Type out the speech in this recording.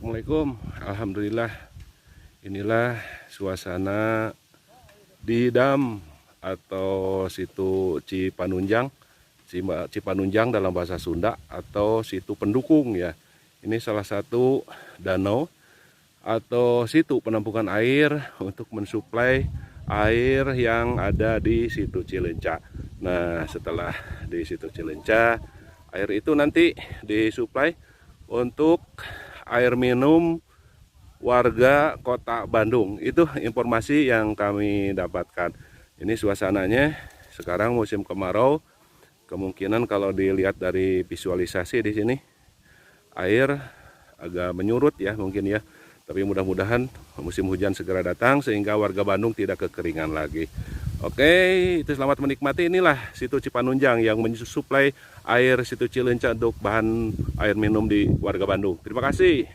Assalamualaikum. Alhamdulillah, inilah suasana di dam atau situ Cipanunjang. Cipanunjang dalam bahasa Sunda atau situ pendukung ya. Ini salah satu danau atau situ penampungan air untuk mensuplai air yang ada di situ Cileunca. Nah, setelah di situ Cileunca, air itu nanti disuplai untuk air minum warga kota Bandung. Itu informasi yang kami dapatkan. Ini suasananya sekarang musim kemarau. Kemungkinan kalau dilihat dari visualisasi di sini air agak menyurut ya mungkin ya. Tapi mudah-mudahan musim hujan segera datang sehingga warga Bandung tidak kekeringan lagi. Oke, itu selamat menikmati. Inilah situ Cipanunjang yang mensuplai air situ Cileunca untuk bahan air minum di warga Bandung. Terima kasih.